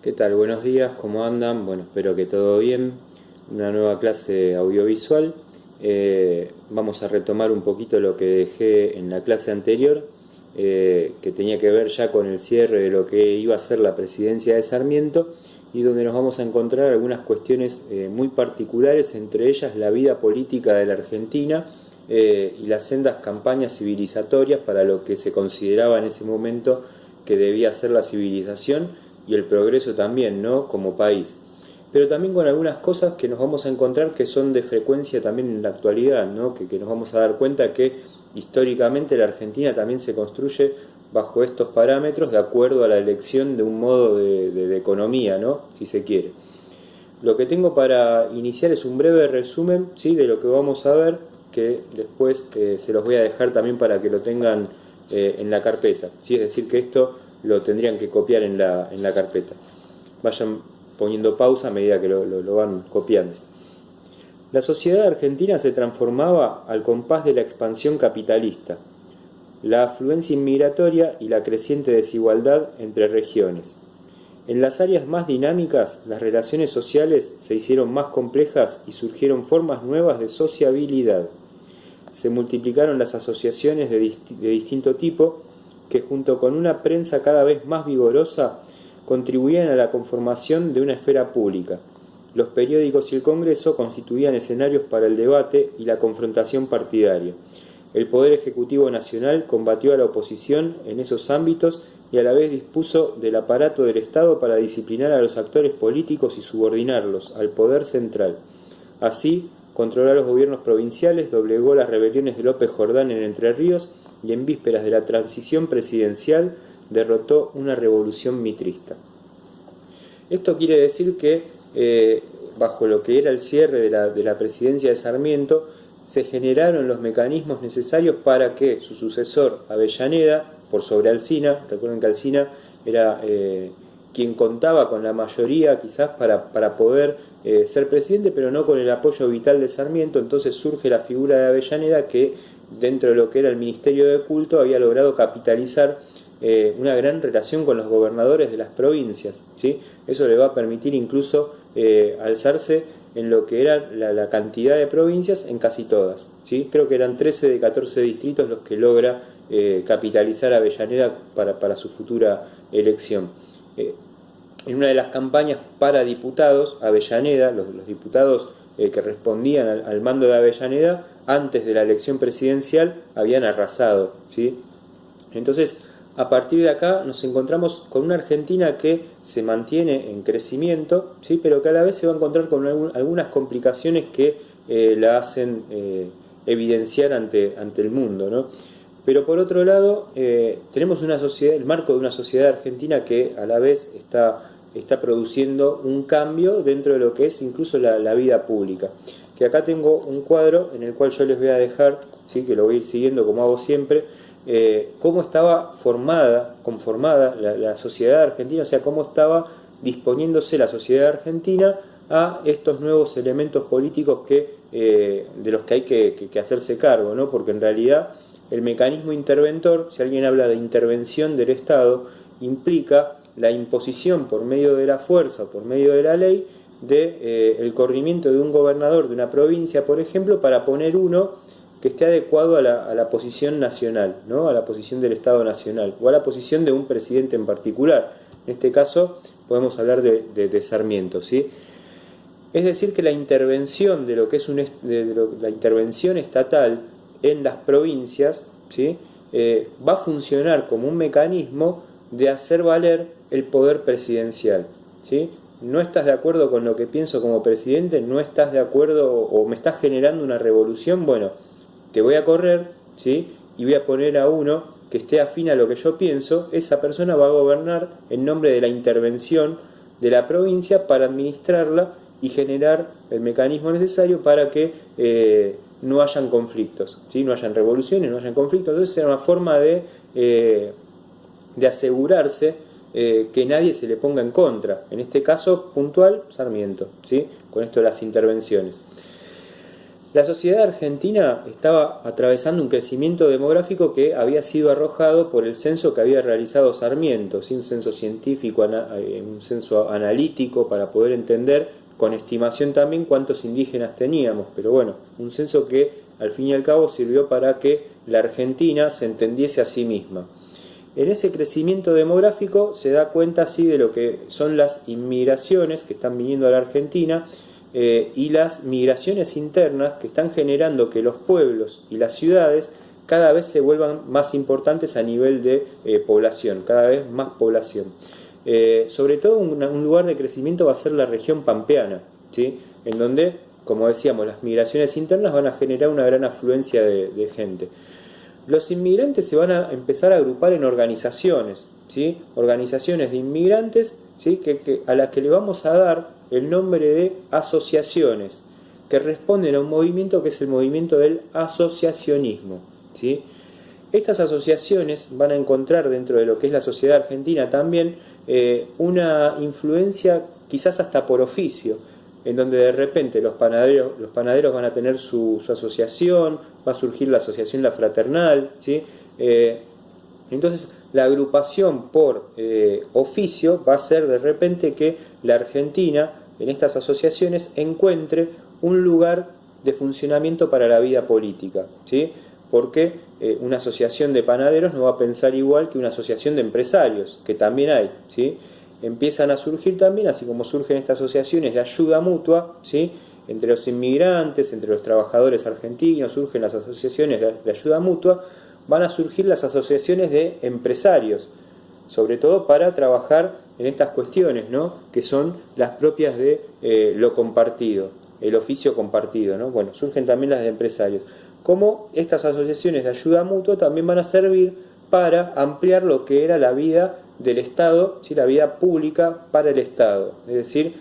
¿Qué tal? Buenos días, ¿cómo andan? Bueno, espero que todo bien. Una nueva clase audiovisual. Vamos a retomar un poquito lo que dejé en la clase anterior, que tenía que ver ya con el cierre de lo que iba a ser la presidencia de Sarmiento, y donde nos vamos a encontrar algunas cuestiones muy particulares, entre ellas la vida política de la Argentina y las sendas campañas civilizatorias para lo que se consideraba en ese momento que debía ser la civilización y el progreso también, ¿no? Como país. Pero también con algunas cosas que nos vamos a encontrar que son de frecuencia también en la actualidad, ¿no? Que nos vamos a dar cuenta que históricamente la Argentina también se construye bajo estos parámetros de acuerdo a la elección de un modo de economía, ¿no? Si se quiere. Lo que tengo para iniciar es un breve resumen, ¿sí? De lo que vamos a ver, que después se los voy a dejar también para que lo tengan en la carpeta, ¿sí? Es decir, que esto lo tendrían que copiar en la carpeta. Vayan poniendo pausa a medida que lo van copiando. La sociedad argentina se transformaba al compás de la expansión capitalista, la afluencia inmigratoria y la creciente desigualdad entre regiones. En las áreas más dinámicas, las relaciones sociales se hicieron más complejas y surgieron formas nuevas de sociabilidad. Se multiplicaron las asociaciones de distinto tipo, que junto con una prensa cada vez más vigorosa contribuían a la conformación de una esfera pública. Los periódicos y el Congreso constituían escenarios para el debate y la confrontación partidaria. El Poder Ejecutivo Nacional combatió a la oposición en esos ámbitos y a la vez dispuso del aparato del Estado para disciplinar a los actores políticos y subordinarlos al poder central. Así, controló a los gobiernos provinciales, doblegó las rebeliones de López Jordán en Entre Ríos y en vísperas de la transición presidencial derrotó una revolución mitrista. Esto quiere decir que bajo lo que era el cierre de la presidencia de Sarmiento se generaron los mecanismos necesarios para que su sucesor Avellaneda, por sobre Alsina, recuerden que Alsina era quien contaba con la mayoría quizás para poder ser presidente, pero no con el apoyo vital de Sarmiento, entonces surge la figura de Avellaneda que dentro de lo que era el Ministerio de Culto había logrado capitalizar una gran relación con los gobernadores de las provincias, ¿sí? Eso le va a permitir incluso alzarse en lo que era la cantidad de provincias en casi todas, ¿sí? Creo que eran 13 de 14 distritos los que logra capitalizar Avellaneda para su futura elección. En una de las campañas para diputados, Avellaneda, los diputados que respondían al mando de Avellaneda, antes de la elección presidencial, habían arrasado, ¿sí? Entonces, a partir de acá nos encontramos con una Argentina que se mantiene en crecimiento, ¿sí? Pero que a la vez se va a encontrar con algunas complicaciones que la hacen evidenciar ante el mundo, ¿no? Pero por otro lado, tenemos una sociedad, el marco de una sociedad argentina que a la vez está produciendo un cambio dentro de lo que es incluso la vida pública. Que acá tengo un cuadro en el cual yo les voy a dejar, ¿sí? Que lo voy a ir siguiendo como hago siempre, cómo estaba conformada la sociedad argentina, o sea, cómo estaba disponiéndose la sociedad argentina a estos nuevos elementos políticos de los que hay que hacerse cargo, ¿no? Porque en realidad el mecanismo interventor, si alguien habla de intervención del Estado, implica la imposición por medio de la fuerza o por medio de la ley el corrimiento de un gobernador de una provincia, por ejemplo, para poner uno que esté adecuado a la posición nacional, ¿no? A la posición del Estado nacional o a la posición de un presidente en particular. En este caso podemos hablar de Sarmiento, ¿sí? Es decir, que la intervención de lo que es la intervención estatal en las provincias, ¿sí? Va a funcionar como un mecanismo de hacer valer el poder presidencial, ¿sí? No estás de acuerdo con lo que pienso como presidente, no estás de acuerdo o me estás generando una revolución, bueno, te voy a correr, ¿sí? Y voy a poner a uno que esté afín a lo que yo pienso, esa persona va a gobernar en nombre de la intervención de la provincia para administrarla y generar el mecanismo necesario para que no hayan conflictos, ¿sí? No hayan revoluciones, no hayan conflictos. Entonces era una forma de asegurarse que nadie se le ponga en contra. En este caso puntual, Sarmiento, ¿sí? Con esto de las intervenciones. La sociedad argentina estaba atravesando un crecimiento demográfico que había sido arrojado por el censo que había realizado Sarmiento, ¿sí? Un censo científico, un censo analítico para poder entender con estimación también cuántos indígenas teníamos, pero bueno, un censo que al fin y al cabo sirvió para que la Argentina se entendiese a sí misma. En ese crecimiento demográfico se da cuenta así de lo que son las inmigraciones que están viniendo a la Argentina, y las migraciones internas que están generando que los pueblos y las ciudades cada vez se vuelvan más importantes a nivel de población, cada vez más población. Sobre todo un lugar de crecimiento va a ser la región pampeana, ¿sí? En donde, como decíamos, las migraciones internas van a generar una gran afluencia de gente. Los inmigrantes se van a empezar a agrupar en organizaciones, ¿sí? Organizaciones de inmigrantes, ¿sí? A las que le vamos a dar el nombre de asociaciones, que responden a un movimiento que es el movimiento del asociacionismo, ¿sí? Estas asociaciones van a encontrar dentro de lo que es la sociedad argentina también una influencia quizás hasta por oficio, en donde de repente los panaderos van a tener su asociación, va a surgir la asociación La Fraternal, ¿sí? Entonces la agrupación por oficio va a ser de repente que la Argentina en estas asociaciones encuentre un lugar de funcionamiento para la vida política, ¿sí? Porque una asociación de panaderos no va a pensar igual que una asociación de empresarios, que también hay, ¿sí? Empiezan a surgir también, así como surgen estas asociaciones de ayuda mutua, ¿sí? Entre los inmigrantes, entre los trabajadores argentinos, surgen las asociaciones de ayuda mutua, van a surgir las asociaciones de empresarios, sobre todo para trabajar en estas cuestiones, ¿no? Que son las propias de lo compartido, el oficio compartido, ¿no? Bueno, surgen también las de empresarios. Como estas asociaciones de ayuda mutua también van a servir para ampliar lo que era la vida del Estado, ¿sí? La vida pública para el Estado, es decir,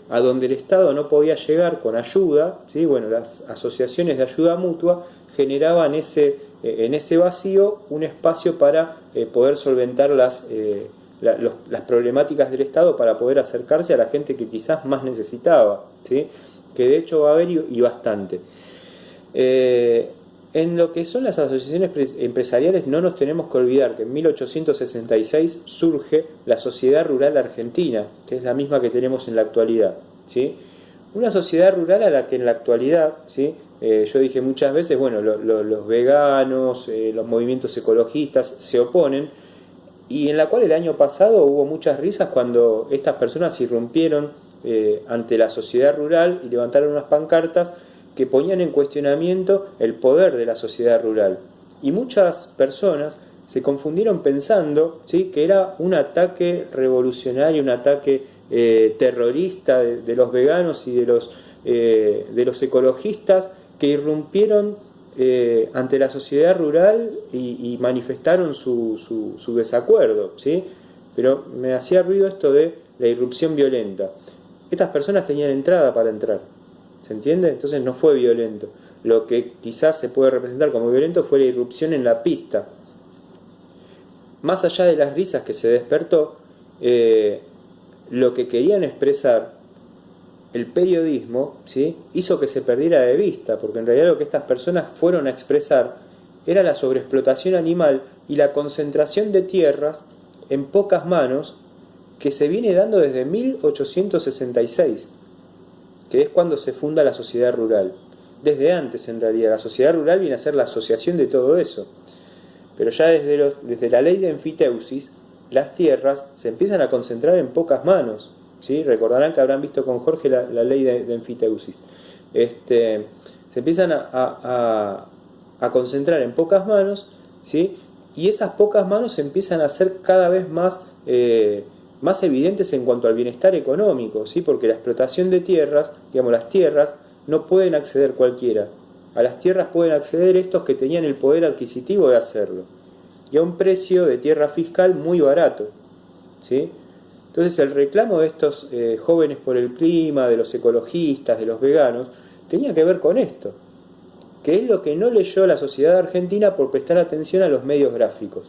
a donde el Estado no podía llegar con ayuda, ¿sí? Bueno, las asociaciones de ayuda mutua generaban en ese vacío un espacio para poder solventar las problemáticas del Estado, para poder acercarse a la gente que quizás más necesitaba, ¿sí? Que de hecho va a haber y bastante. En lo que son las asociaciones empresariales no nos tenemos que olvidar que en 1866 surge la Sociedad Rural Argentina, que es la misma que tenemos en la actualidad, ¿sí? Una sociedad rural a la que en la actualidad, ¿sí? Yo dije muchas veces, bueno, los veganos, los movimientos ecologistas se oponen, y en la cual el año pasado hubo muchas risas cuando estas personas irrumpieron ante la sociedad rural y levantaron unas pancartas que ponían en cuestionamiento el poder de la sociedad rural. Y muchas personas se confundieron pensando, ¿sí? Que era un ataque revolucionario, un ataque terrorista de los veganos y de los ecologistas que irrumpieron ante la sociedad rural y manifestaron su desacuerdo, ¿sí? Pero me hacía ruido esto de la irrupción violenta. Estas personas tenían entrada para entrar, ¿se entiende? Entonces no fue violento. Lo que quizás se puede representar como violento fue la irrupción en la pista. Más allá de las risas que se despertó, lo que querían expresar el periodismo, ¿sí? Hizo que se perdiera de vista, porque en realidad lo que estas personas fueron a expresar era la sobreexplotación animal y la concentración de tierras en pocas manos que se viene dando desde 1866, que es cuando se funda la sociedad rural. Desde antes, en realidad, la sociedad rural viene a ser la asociación de todo eso. Pero ya desde la ley de enfiteusis, las tierras se empiezan a concentrar en pocas manos, ¿sí? Recordarán que habrán visto con Jorge la ley de enfiteusis. Se empiezan a concentrar en pocas manos, ¿sí? Y esas pocas manos se empiezan a hacer cada vez más evidentes en cuanto al bienestar económico, ¿sí? Porque la explotación de tierras, digamos, las tierras no pueden acceder cualquiera. A las tierras pueden acceder estos que tenían el poder adquisitivo de hacerlo, y a un precio de tierra fiscal muy barato, ¿sí? Entonces el reclamo de estos jóvenes por el clima, de los ecologistas, de los veganos, tenía que ver con esto, que es lo que no leyó la sociedad argentina por prestar atención a los medios gráficos,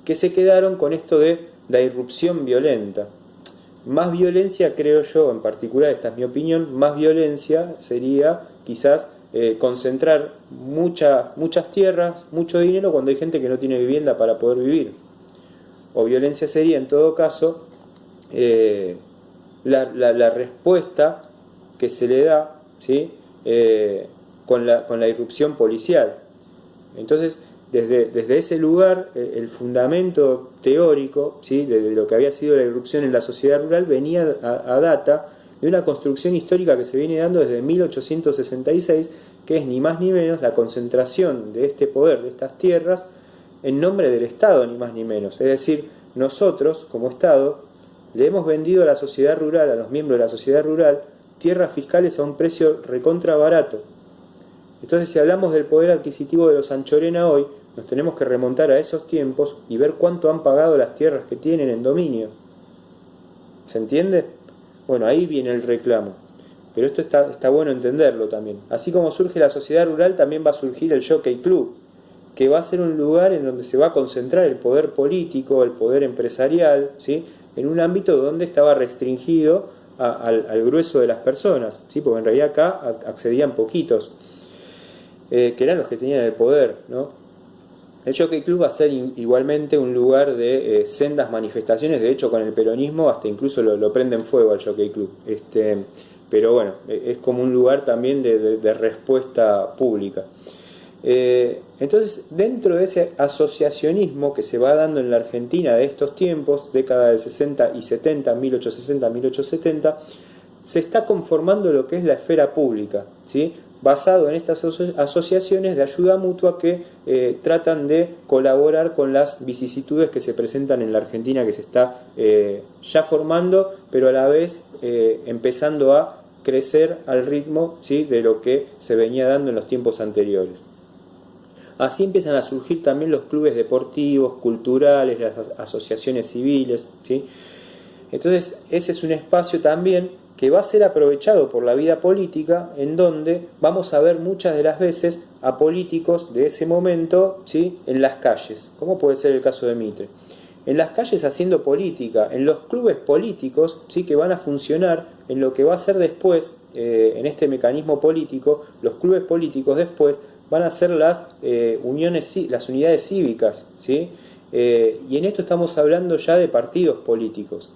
que se quedaron con esto de la irrupción violenta. Más violencia, creo yo, en particular, esta es mi opinión, más violencia sería quizás concentrar muchas tierras, mucho dinero cuando hay gente que no tiene vivienda para poder vivir. O violencia sería, en todo caso, la respuesta que se le da, ¿sí? Con la irrupción policial. Entonces, desde ese lugar, el fundamento teórico, ¿sí? de lo que había sido la irrupción en la sociedad rural venía a data de una construcción histórica que se viene dando desde 1866, que es ni más ni menos la concentración de este poder, de estas tierras, en nombre del Estado, ni más ni menos. Es decir, nosotros, como Estado, le hemos vendido a la sociedad rural, a los miembros de la sociedad rural, tierras fiscales a un precio recontra barato. Entonces, si hablamos del poder adquisitivo de los Anchorena hoy, nos tenemos que remontar a esos tiempos y ver cuánto han pagado las tierras que tienen en dominio. ¿Se entiende? Bueno, ahí viene el reclamo. Pero esto está bueno entenderlo también. Así como surge la sociedad rural, también va a surgir el Jockey Club, que va a ser un lugar en donde se va a concentrar el poder político, el poder empresarial, ¿sí? En un ámbito donde estaba restringido al grueso de las personas, ¿sí? Porque en realidad acá accedían poquitos, que eran los que tenían el poder, ¿no? El Jockey Club va a ser igualmente un lugar de sendas manifestaciones. De hecho, con el peronismo hasta incluso lo prenden fuego al Jockey Club. Pero bueno, es como un lugar también de respuesta pública. Entonces, dentro de ese asociacionismo que se va dando en la Argentina de estos tiempos, década del 60 y 70, 1860, 1870, se está conformando lo que es la esfera pública, ¿sí? Basado en estas asociaciones de ayuda mutua que tratan de colaborar con las vicisitudes que se presentan en la Argentina, que se está ya formando, pero a la vez empezando a crecer al ritmo, ¿sí? De lo que se venía dando en los tiempos anteriores. Así empiezan a surgir también los clubes deportivos, culturales, las asociaciones civiles, ¿sí? Entonces, ese es un espacio también que va a ser aprovechado por la vida política, en donde vamos a ver muchas de las veces a políticos de ese momento, ¿sí? En las calles, como puede ser el caso de Mitre. En las calles haciendo política, en los clubes políticos, ¿sí? Que van a funcionar en lo que va a ser después, en este mecanismo político, los clubes políticos después van a ser las unidades cívicas, ¿sí? Y en esto estamos hablando ya de partidos políticos.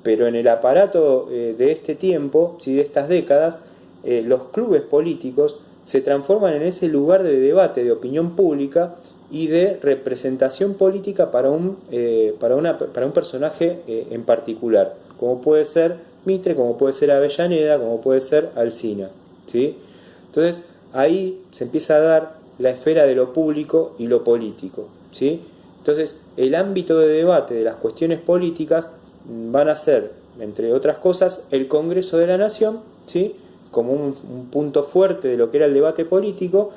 Pero en el aparato de este tiempo, ¿sí? De estas décadas, los clubes políticos se transforman en ese lugar de debate, de opinión pública y de representación política para un personaje en particular, como puede ser Mitre, como puede ser Avellaneda, como puede ser Alsina, ¿sí? Entonces, ahí se empieza a dar la esfera de lo público y lo político, ¿sí? Entonces, el ámbito de debate de las cuestiones políticas van a ser, entre otras cosas, el Congreso de la Nación, ¿sí? Como un punto fuerte de lo que era el debate político,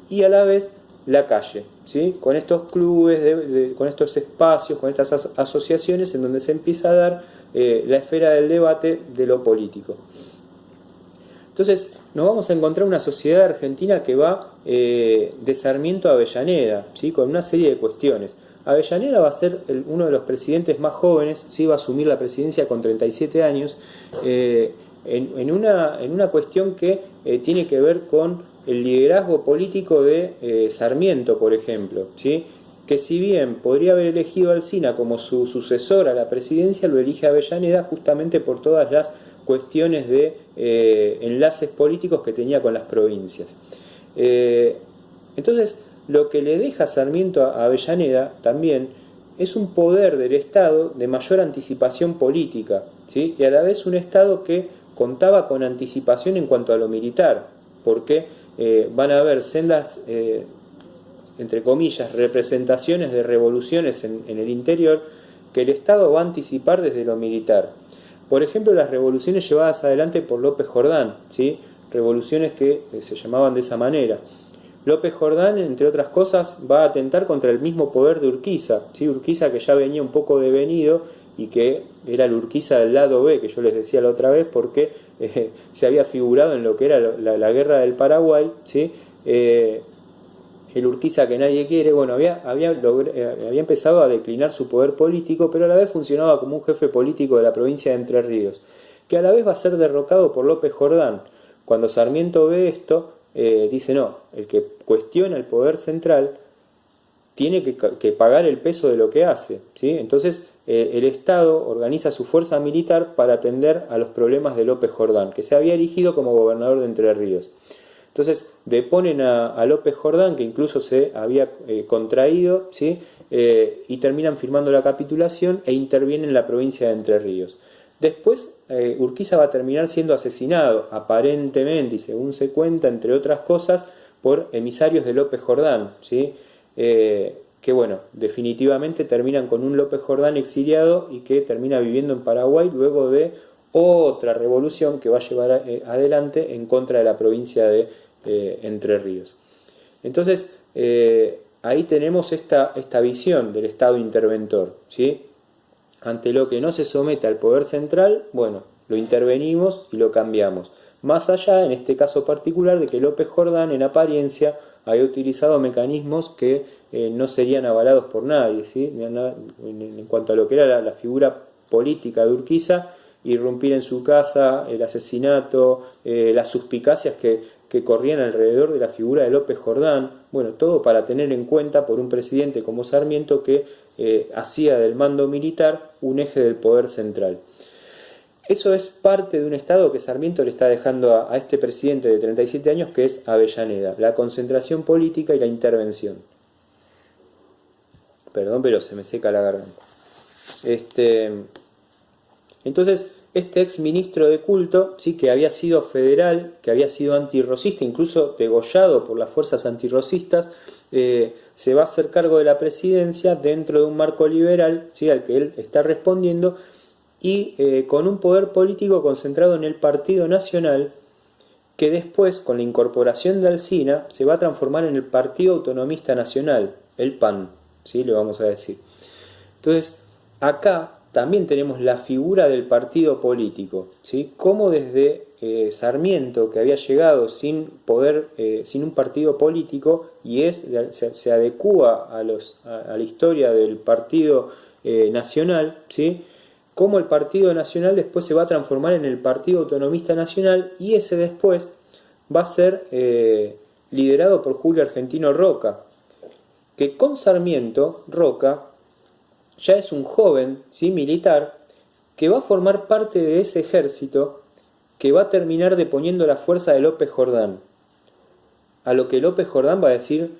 y a la vez la calle, ¿sí? Con estos clubes, con estos espacios, con estas asociaciones en donde se empieza a dar la esfera del debate de lo político. Entonces nos vamos a encontrar una sociedad argentina que va de Sarmiento a Avellaneda, ¿sí? Con una serie de cuestiones. Avellaneda va a ser uno de los presidentes más jóvenes, ¿sí? Va a asumir la presidencia con 37 años, en una cuestión que tiene que ver con el liderazgo político de Sarmiento, por ejemplo, ¿sí? Que si bien podría haber elegido a Alsina como su sucesor a la presidencia, lo elige a Avellaneda justamente por todas las cuestiones de enlaces políticos que tenía con las provincias. Entonces, lo que le deja Sarmiento a Avellaneda también es un poder del Estado de mayor anticipación política, ¿sí? Y a la vez un Estado que contaba con anticipación en cuanto a lo militar, porque van a haber sendas, entre comillas, representaciones de revoluciones en el interior que el Estado va a anticipar desde lo militar. Por ejemplo, las revoluciones llevadas adelante por López Jordán, ¿sí? Revoluciones que se llamaban de esa manera. López Jordán, entre otras cosas, va a atentar contra el mismo poder de Urquiza, ¿sí? Urquiza que ya venía un poco devenido y que era el Urquiza del lado B, que yo les decía la otra vez, porque se había figurado en lo que era la guerra del Paraguay, ¿sí? El Urquiza que nadie quiere, bueno, había empezado a declinar su poder político, pero a la vez funcionaba como un jefe político de la provincia de Entre Ríos, que a la vez va a ser derrocado por López Jordán. Cuando Sarmiento ve esto, dice no, el que cuestiona el poder central tiene que pagar el peso de lo que hace, ¿sí? Entonces el Estado organiza su fuerza militar para atender a los problemas de López Jordán, que se había erigido como gobernador de Entre Ríos. Entonces deponen a López Jordán, que incluso se había contraído, ¿sí? Y terminan firmando la capitulación e intervienen en la provincia de Entre Ríos. Después Urquiza va a terminar siendo asesinado, aparentemente, y según se cuenta, entre otras cosas, por emisarios de López Jordán, ¿sí? Que bueno, definitivamente terminan con un López Jordán exiliado y que termina viviendo en Paraguay luego de otra revolución que va a llevar adelante en contra de la provincia de Entre Ríos. Entonces, ahí tenemos esta visión del Estado interventor, ¿sí? Ante lo que no se somete al poder central, bueno, lo intervenimos y lo cambiamos. Más allá, en este caso particular, de que López Jordán, en apariencia, había utilizado mecanismos que no serían avalados por nadie, ¿sí? En cuanto a lo que era la figura política de Urquiza, irrumpir en su casa, el asesinato, las suspicacias que corrían alrededor de la figura de López Jordán, bueno, todo para tener en cuenta por un presidente como Sarmiento que hacía del mando militar un eje del poder central. Eso es parte de un estado que Sarmiento le está dejando a este presidente de 37 años, que es Avellaneda, la concentración política y la intervención. Perdón, pero se me seca la garganta. Entonces, este ex ministro de culto, ¿sí? Que había sido federal, que había sido antirrocista, incluso degollado por las fuerzas antirrocistas, se va a hacer cargo de la presidencia dentro de un marco liberal, ¿sí? Al que él está respondiendo, y con un poder político concentrado en el Partido Nacional, que después, con la incorporación de Alsina, se va a transformar en el Partido Autonomista Nacional, el PAN, ¿sí? Le vamos a decir. Entonces, acá también tenemos la figura del partido político, ¿sí? Cómo desde Sarmiento, que había llegado sin poder, sin un partido político, y se adecúa a la historia del Partido Nacional, ¿sí? Cómo el Partido Nacional después se va a transformar en el Partido Autonomista Nacional, y ese después va a ser liderado por Julio Argentino Roca, que con Sarmiento, Roca ya es un joven, ¿sí? Militar, que va a formar parte de ese ejército que va a terminar deponiendo la fuerza de López Jordán. A lo que López Jordán va a decir: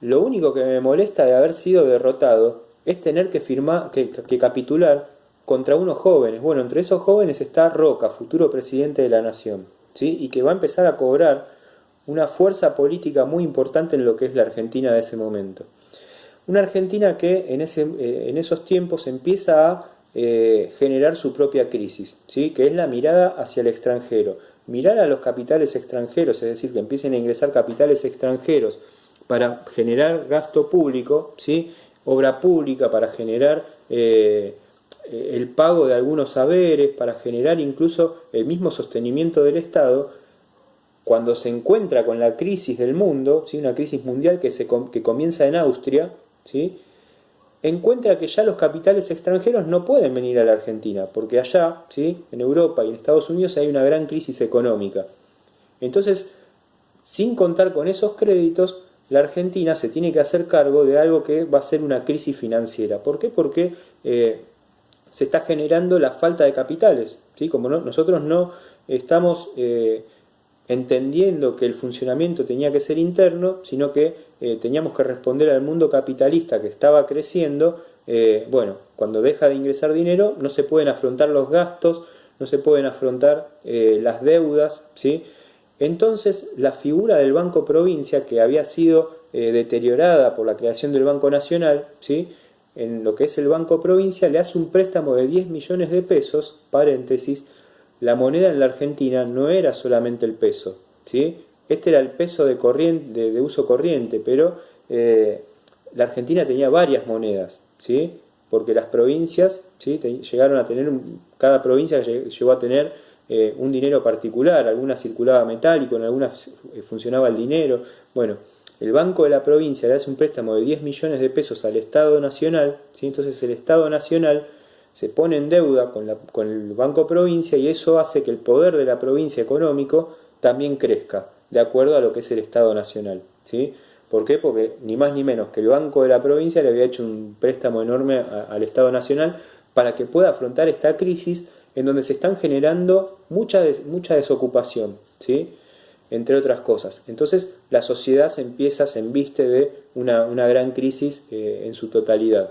lo único que me molesta de haber sido derrotado es tener que capitular contra unos jóvenes. Bueno, entre esos jóvenes está Roca, futuro presidente de la nación, ¿sí? Y que va a empezar a cobrar una fuerza política muy importante en lo que es la Argentina de ese momento. Una Argentina que en esos tiempos empieza a generar su propia crisis, ¿sí? Que es la mirada hacia el extranjero. Mirar a los capitales extranjeros, es decir, que empiecen a ingresar capitales extranjeros para generar gasto público, ¿sí? Obra pública, para generar el pago de algunos saberes, para generar incluso el mismo sostenimiento del Estado. Cuando se encuentra con la crisis del mundo, ¿sí? Una crisis mundial que comienza en Austria, ¿sí? Encuentra que ya los capitales extranjeros no pueden venir a la Argentina, porque allá, ¿sí? En Europa y en Estados Unidos hay una gran crisis económica. Entonces, sin contar con esos créditos, la Argentina se tiene que hacer cargo de algo que va a ser una crisis financiera. ¿Por qué? Porque se está generando la falta de capitales, ¿sí? Como nosotros no estamos entendiendo que el funcionamiento tenía que ser interno, sino que teníamos que responder al mundo capitalista que estaba creciendo. Bueno, cuando deja de ingresar dinero, no se pueden afrontar los gastos, no se pueden afrontar las deudas, ¿sí? Entonces, la figura del Banco Provincia, que había sido deteriorada por la creación del Banco Nacional, ¿sí? En lo que es el Banco Provincia, le hace un préstamo de 10 millones de pesos, paréntesis. La moneda en la Argentina no era solamente el peso, ¿sí? Este era el peso de uso corriente, pero la Argentina tenía varias monedas, ¿sí? Porque las provincias, ¿sí? Llegaron a tener, cada provincia llegó a tener un dinero particular, algunas circulaba metálico, en algunas funcionaba el dinero. Bueno, el Banco de la Provincia le hace un préstamo de 10 millones de pesos al Estado Nacional, ¿sí? Entonces el Estado Nacional se pone en deuda con el Banco Provincia, y eso hace que el poder de la provincia económico también crezca. de acuerdo a lo que es el Estado Nacional, ¿sí? ¿Por qué? Porque ni más ni menos que el Banco de la Provincia le había hecho un préstamo enorme al Estado Nacional para que pueda afrontar esta crisis en donde se están generando mucha desocupación, ¿sí? Entre otras cosas. Entonces la sociedad se embiste de una gran crisis en su totalidad.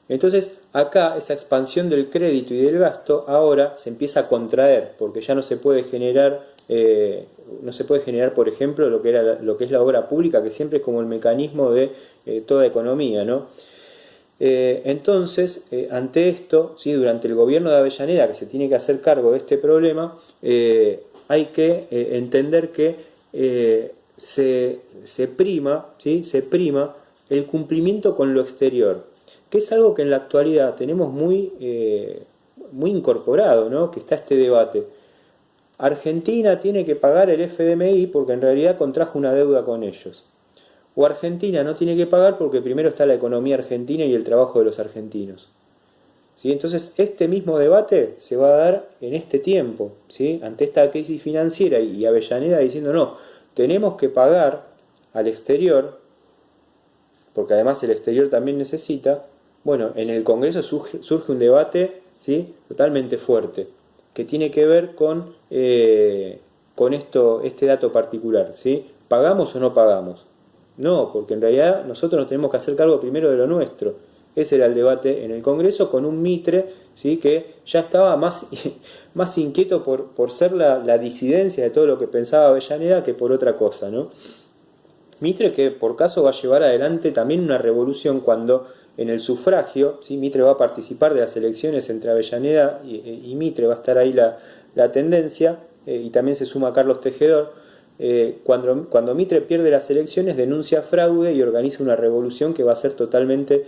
Entonces acá esa expansión del crédito y del gasto ahora se empieza a contraer porque ya no se puede generar por ejemplo lo que es la obra pública, que siempre es como el mecanismo de toda economía, ¿no? Entonces ante esto, ¿sí? Durante el gobierno de Avellaneda, que se tiene que hacer cargo de este problema, hay que entender que se prima, ¿sí? Se prima el cumplimiento con lo exterior, que es algo que en la actualidad tenemos muy incorporado, ¿no? Que está este debate. Argentina tiene que pagar el FMI porque en realidad contrajo una deuda con ellos. O Argentina no tiene que pagar porque primero está la economía argentina y el trabajo de los argentinos. ¿Sí? Entonces este mismo debate se va a dar en este tiempo, ¿sí? Ante esta crisis financiera y Avellaneda diciendo no, tenemos que pagar al exterior, porque además el exterior también necesita. Bueno, en el Congreso surge un debate, ¿sí? Totalmente fuerte, que tiene que ver con este dato particular, ¿sí? ¿Pagamos o no pagamos? No, porque en realidad nosotros nos tenemos que hacer cargo primero de lo nuestro. Ese era el debate en el Congreso con un Mitre, ¿sí? Que ya estaba más inquieto por ser la disidencia de todo lo que pensaba Avellaneda que por otra cosa, ¿no? Mitre que por caso va a llevar adelante también una revolución cuando en el sufragio, ¿sí? Mitre va a participar de las elecciones entre Avellaneda y Mitre, va a estar ahí la tendencia, y también se suma Carlos Tejedor. Cuando Mitre pierde las elecciones denuncia fraude y organiza una revolución que va a ser totalmente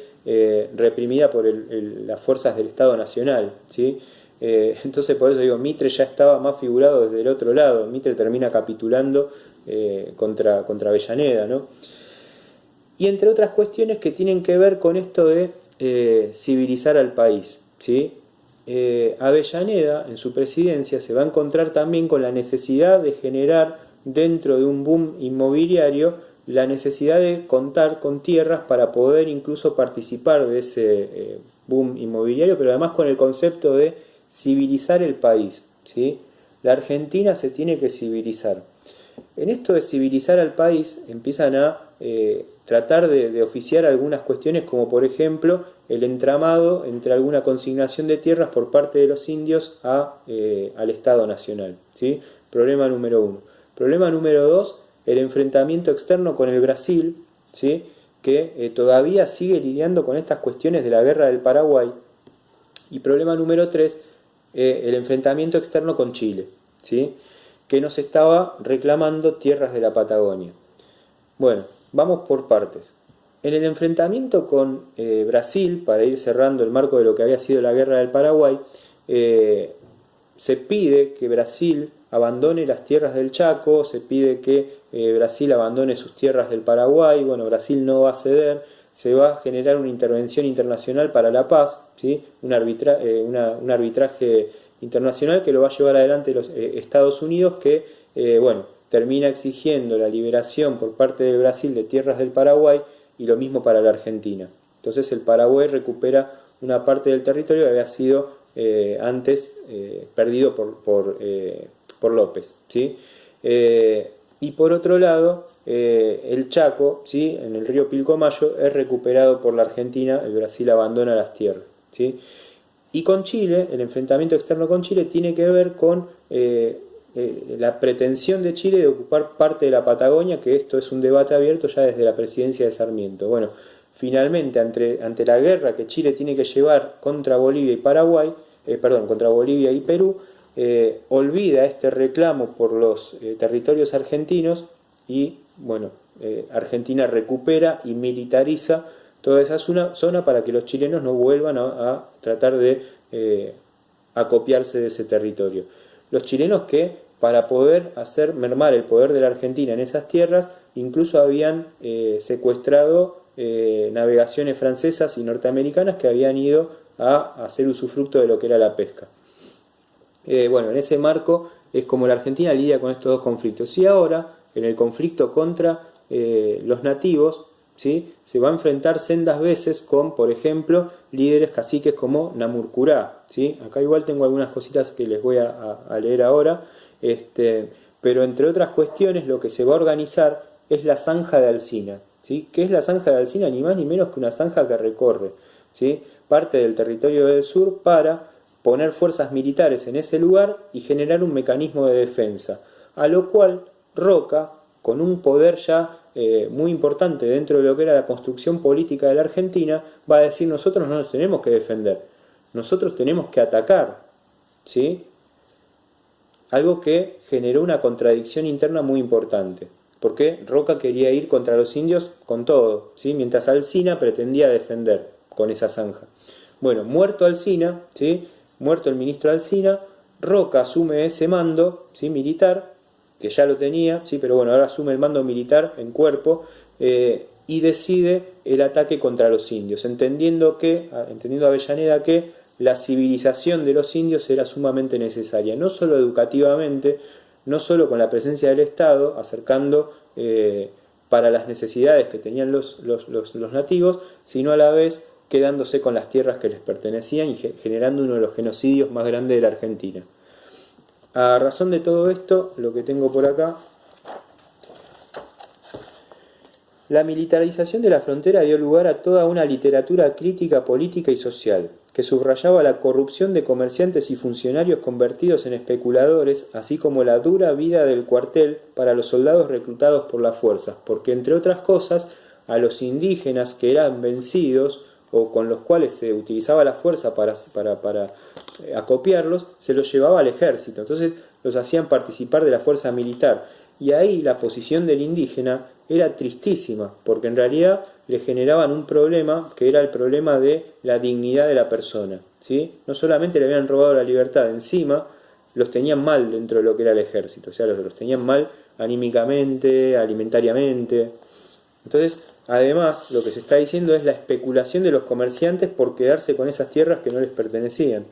reprimida por las fuerzas del Estado Nacional, ¿sí? Entonces por eso digo, Mitre ya estaba más figurado desde el otro lado. Mitre termina capitulando contra Avellaneda, ¿no? Y entre otras cuestiones que tienen que ver con esto de civilizar al país, ¿sí? Avellaneda en su presidencia se va a encontrar también con la necesidad de generar dentro de un boom inmobiliario la necesidad de contar con tierras para poder incluso participar de ese boom inmobiliario, pero además con el concepto de civilizar el país, ¿sí? La Argentina se tiene que civilizar. En esto de civilizar al país empiezan a tratar de oficiar algunas cuestiones, como por ejemplo el entramado entre alguna consignación de tierras por parte de los indios al Estado Nacional, ¿sí? Problema número 1. Problema número 2, el enfrentamiento externo con el Brasil, ¿sí? Que todavía sigue lidiando con estas cuestiones de la guerra del Paraguay. Y problema número 3, el enfrentamiento externo con Chile, ¿sí? Que nos estaba reclamando tierras de la Patagonia. Bueno, vamos por partes. En el enfrentamiento con Brasil, para ir cerrando el marco de lo que había sido la guerra del Paraguay, se pide que Brasil abandone las tierras del Chaco, se pide que Brasil abandone sus tierras del Paraguay. Bueno, Brasil no va a ceder, se va a generar una intervención internacional para la paz, ¿sí? Un arbitraje internacional que lo va a llevar adelante los Estados Unidos, que termina exigiendo la liberación por parte de Brasil de tierras del Paraguay, y lo mismo para la Argentina. Entonces el Paraguay recupera una parte del territorio que había sido antes perdido por López, ¿sí? Y por otro lado, el Chaco, ¿sí? En el río Pilcomayo, es recuperado por la Argentina. El Brasil abandona las tierras, ¿sí? Y con Chile, el enfrentamiento externo con Chile tiene que ver con la pretensión de Chile de ocupar parte de la Patagonia, que esto es un debate abierto ya desde la presidencia de Sarmiento. Bueno, finalmente, ante la guerra que Chile tiene que llevar contra Bolivia y contra Bolivia y Perú, olvida este reclamo por los territorios argentinos y, Argentina recupera y militariza toda esa zona para que los chilenos no vuelvan a tratar de acopiarse de ese territorio. Los chilenos que, para poder hacer mermar el poder de la Argentina en esas tierras, incluso habían secuestrado navegaciones francesas y norteamericanas que habían ido a hacer usufructo de lo que era la pesca. En ese marco es como la Argentina lidia con estos dos conflictos. Y ahora, en el conflicto contra los nativos, ¿sí?, se va a enfrentar sendas veces con, por ejemplo, líderes caciques como Namurkurá, ¿sí? Acá igual tengo algunas cositas que les voy a leer ahora, pero entre otras cuestiones lo que se va a organizar es la zanja de Alsina, ¿sí? ¿Qué es la zanja de Alsina? Ni más ni menos que una zanja que recorre, ¿sí?, parte del territorio del sur para poner fuerzas militares en ese lugar y generar un mecanismo de defensa, a lo cual Roca, con un poder ya muy importante dentro de lo que era la construcción política de la Argentina, va a decir: nosotros no nos tenemos que defender, nosotros tenemos que atacar, ¿sí? Algo que generó una contradicción interna muy importante, porque Roca quería ir contra los indios con todo, ¿sí?, mientras Alsina pretendía defender con esa zanja. Bueno, muerto Alsina, ¿sí?, muerto el ministro Alsina, Roca asume ese mando, ¿sí?, militar, que ya lo tenía, ¿sí?, pero bueno, ahora asume el mando militar en cuerpo, y decide el ataque contra los indios, entendiendo Avellaneda que la civilización de los indios era sumamente necesaria, no solo educativamente, no solo con la presencia del Estado, acercando para las necesidades que tenían los nativos, sino a la vez quedándose con las tierras que les pertenecían y generando uno de los genocidios más grandes de la Argentina. A razón de todo esto, lo que tengo por acá, la militarización de la frontera dio lugar a toda una literatura crítica, política y social, que subrayaba la corrupción de comerciantes y funcionarios convertidos en especuladores, así como la dura vida del cuartel para los soldados reclutados por las fuerzas, porque entre otras cosas, a los indígenas que eran vencidos o con los cuales se utilizaba la fuerza para acopiarlos, se los llevaba al ejército, entonces los hacían participar de la fuerza militar, y ahí la posición del indígena era tristísima, porque en realidad le generaban un problema que era el problema de la dignidad de la persona, ¿sí? No solamente le habían robado la libertad, encima los tenían mal dentro de lo que era el ejército, o sea, los tenían mal anímicamente, alimentariamente. Entonces, además, lo que se está diciendo es la especulación de los comerciantes por quedarse con esas tierras que no les pertenecían.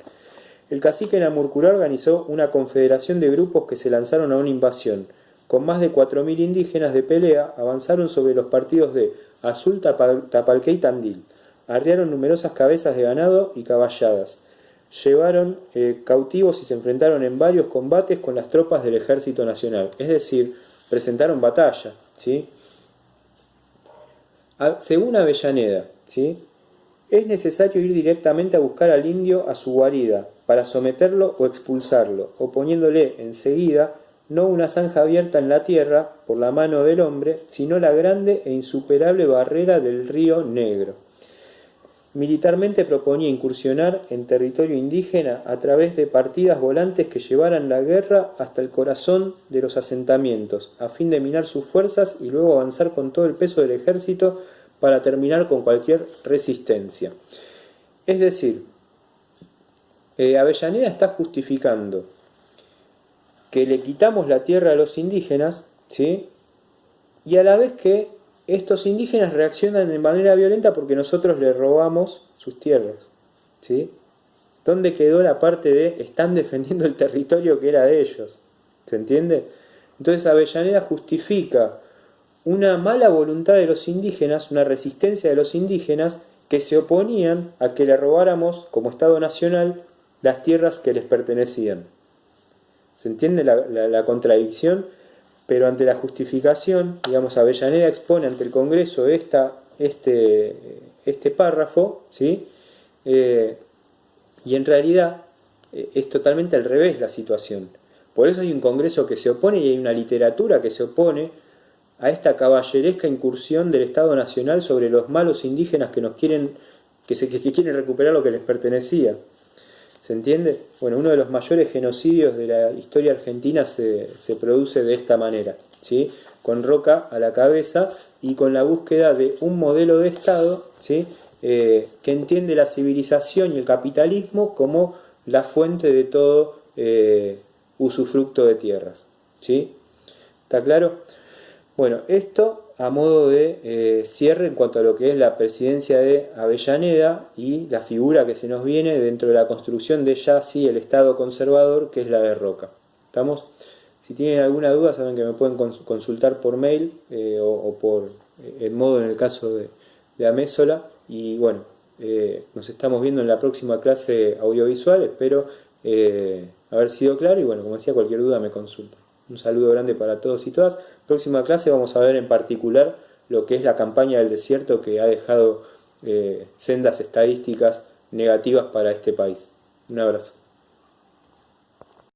El cacique Namurkurá organizó una confederación de grupos que se lanzaron a una invasión. Con más de 4.000 indígenas de pelea, avanzaron sobre los partidos de Azul, Tapalqué y Tandil. Arriaron numerosas cabezas de ganado y caballadas. Llevaron cautivos y se enfrentaron en varios combates con las tropas del Ejército Nacional. Es decir, presentaron batalla, ¿sí? Según Avellaneda, ¿sí?, es necesario ir directamente a buscar al indio a su guarida para someterlo o expulsarlo, oponiéndole enseguida no una zanja abierta en la tierra por la mano del hombre, sino la grande e insuperable barrera del río Negro. Militarmente proponía incursionar en territorio indígena a través de partidas volantes que llevaran la guerra hasta el corazón de los asentamientos, a fin de minar sus fuerzas y luego avanzar con todo el peso del ejército para terminar con cualquier resistencia. Es decir, Avellaneda está justificando que le quitamos la tierra a los indígenas, ¿sí?, y a la vez que estos indígenas reaccionan de manera violenta porque nosotros les robamos sus tierras, ¿sí? ¿Dónde quedó la parte de están defendiendo el territorio que era de ellos? ¿Se entiende? Entonces Avellaneda justifica una mala voluntad de los indígenas, una resistencia de los indígenas que se oponían a que le robáramos como Estado Nacional las tierras que les pertenecían. ¿Se entiende la contradicción? Pero ante la justificación, digamos, Avellaneda expone ante el Congreso este párrafo, ¿sí? Y en realidad es totalmente al revés la situación. Por eso hay un Congreso que se opone y hay una literatura que se opone a esta caballeresca incursión del Estado Nacional sobre los malos indígenas que quieren recuperar lo que les pertenecía. ¿Se entiende? Bueno, uno de los mayores genocidios de la historia argentina se produce de esta manera, ¿sí?, con Roca a la cabeza y con la búsqueda de un modelo de Estado, ¿sí?, que entiende la civilización y el capitalismo como la fuente de todo usufructo de tierras, ¿sí? ¿Está claro? Bueno, esto a modo de cierre en cuanto a lo que es la presidencia de Avellaneda y la figura que se nos viene dentro de la construcción de ya sí el Estado conservador, que es la de Roca. ¿Estamos? Si tienen alguna duda, saben que me pueden consultar por mail o por el modo en el caso de Amézola. Y bueno, nos estamos viendo en la próxima clase audiovisual. Espero haber sido claro y bueno, como decía, cualquier duda me consulta. Un saludo grande para todos y todas. Próxima clase vamos a ver en particular lo que es la campaña del desierto, que ha dejado sendas estadísticas negativas para este país. Un abrazo.